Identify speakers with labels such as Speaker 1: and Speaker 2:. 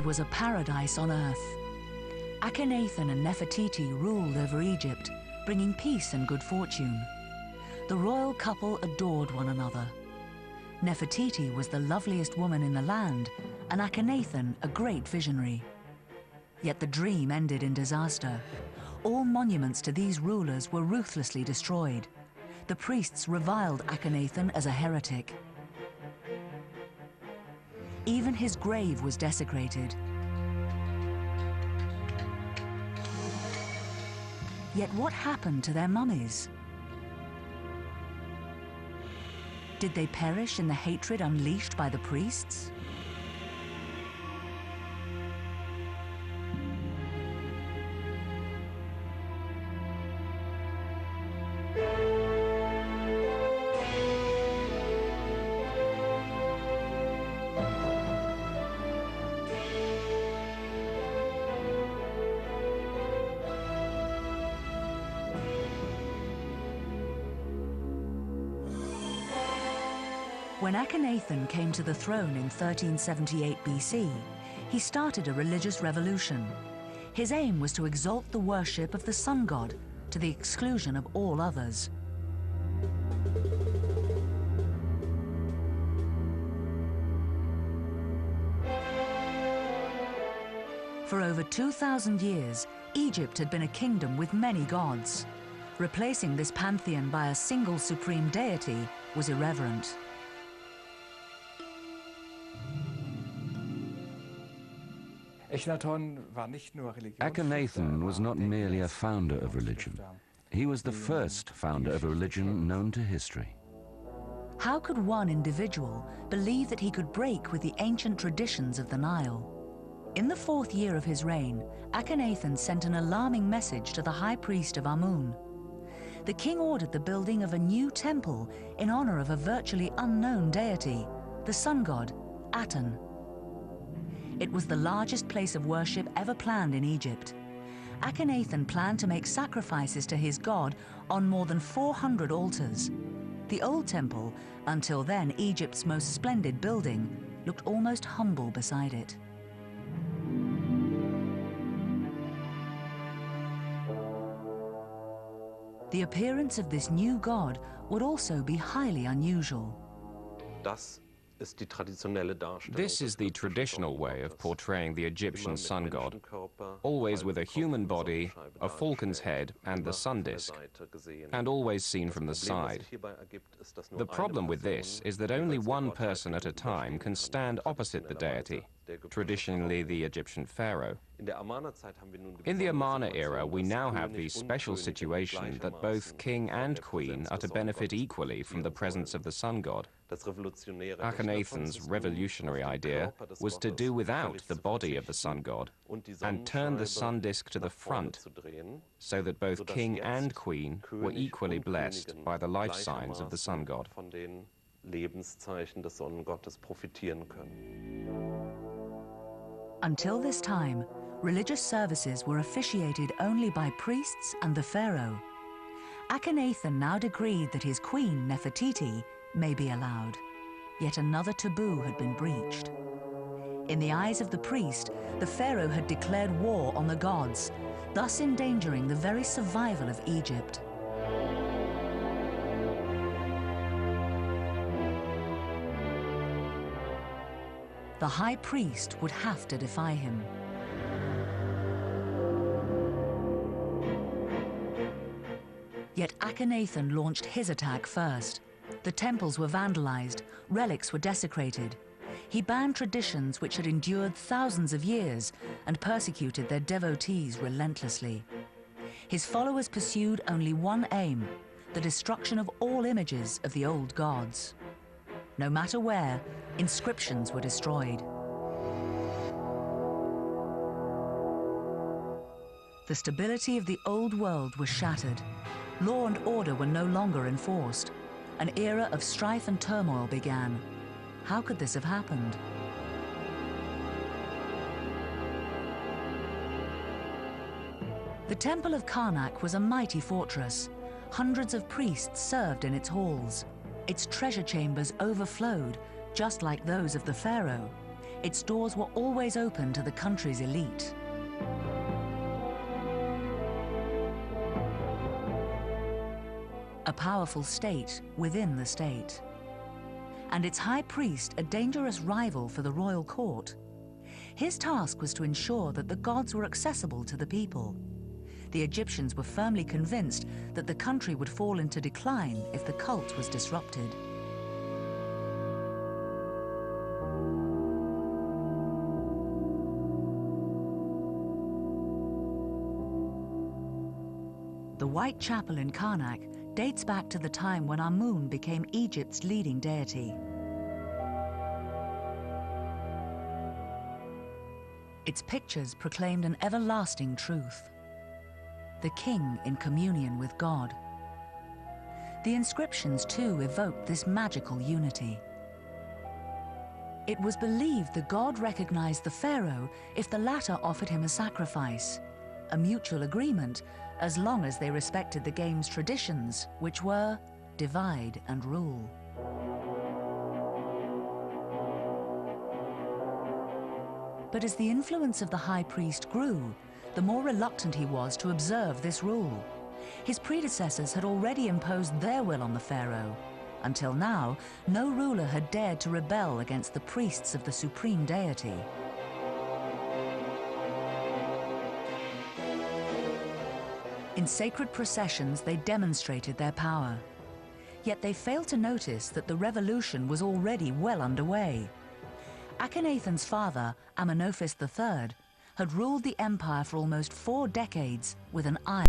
Speaker 1: Was a paradise on earth. Akhenaten and Nefertiti ruled over Egypt, bringing peace and good fortune. The royal couple adored one another. Nefertiti was the loveliest woman in the land, and Akhenaten a great visionary. Yet the dream ended in disaster. All monuments to these rulers were ruthlessly destroyed. The priests reviled Akhenaten as a heretic. Even his grave was desecrated. Yet what happened to their mummies? Did they perish in the hatred unleashed by the priests? When Akhenaten came to the throne in 1378 BC, he started a religious revolution. His aim was to exalt the worship of the sun god to the exclusion of all others. For over 2,000 years, Egypt had been a kingdom with many gods. Replacing this pantheon by a single supreme deity was irreverent.
Speaker 2: Akhenaten was not merely a founder of religion. He was the first founder of a religion known to history.
Speaker 1: How could one individual believe that he could break with the ancient traditions of the Nile? In the 4th year of his reign, Akhenaten sent an alarming message to the high priest of Amun. The king ordered the building of a new temple in honor of a virtually unknown deity, the sun god, Aten. It was the largest place of worship ever planned in Egypt. Akhenaten planned to make sacrifices to his god on more than 400 altars. The old temple, until then Egypt's most splendid building, looked almost humble beside it. The appearance of this new god would also be highly unusual.
Speaker 3: This is the traditional way of portraying the Egyptian sun god, always with a human body, a falcon's head, and the sun disk, and always seen from the side. The problem with this is that only one person at a time can stand opposite the deity, traditionally the Egyptian pharaoh. In the Amarna era, we now have the special situation that both king and queen are to benefit equally from the presence of the sun god. Akhenaten's revolutionary idea was to do without the body of the sun god and turn the sun disk to the front so that both king and queen were equally blessed by the life signs of the sun god.
Speaker 1: Until this time, religious services were officiated only by priests and the pharaoh. Akhenaten now decreed that his queen, Nefertiti, may be allowed. Yet another taboo had been breached. In the eyes of the priest, the pharaoh had declared war on the gods, thus endangering the very survival of Egypt. The high priest would have to defy him. Yet Akhenaten launched his attack first. The temples were vandalized, relics were desecrated. He banned traditions which had endured thousands of years and persecuted their devotees relentlessly. His followers pursued only one aim, the destruction of all images of the old gods. No matter where, inscriptions were destroyed. The stability of the old world was shattered. Law and order were no longer enforced. An era of strife and turmoil began. How could this have happened? The Temple of Karnak was a mighty fortress. Hundreds of priests served in its halls. Its treasure chambers overflowed, just like those of the pharaoh. its doors were always open to the country's elite. A powerful state within the state. And its high priest a dangerous rival for the royal court. His task was to ensure that the gods were accessible to the people. The Egyptians were firmly convinced that the country would fall into decline if the cult was disrupted. The White Chapel in Karnak dates back to the time when Amun became Egypt's leading deity. Its pictures proclaimed an everlasting truth: the king in communion with God. The inscriptions too evoked this magical unity. It was believed the god recognized the pharaoh if the latter offered him a sacrifice, a mutual agreement as long as they respected the game's traditions, which were divide and rule. But as the influence of the high priest grew, the more reluctant he was to observe this rule. His predecessors had already imposed their will on the pharaoh. Until now, no ruler had dared to rebel against the priests of the supreme deity. In sacred processions, they demonstrated their power. Yet they failed to notice that the revolution was already well underway. Akhenaten's father, Amenophis III, had ruled the empire for almost 4 decades with an iron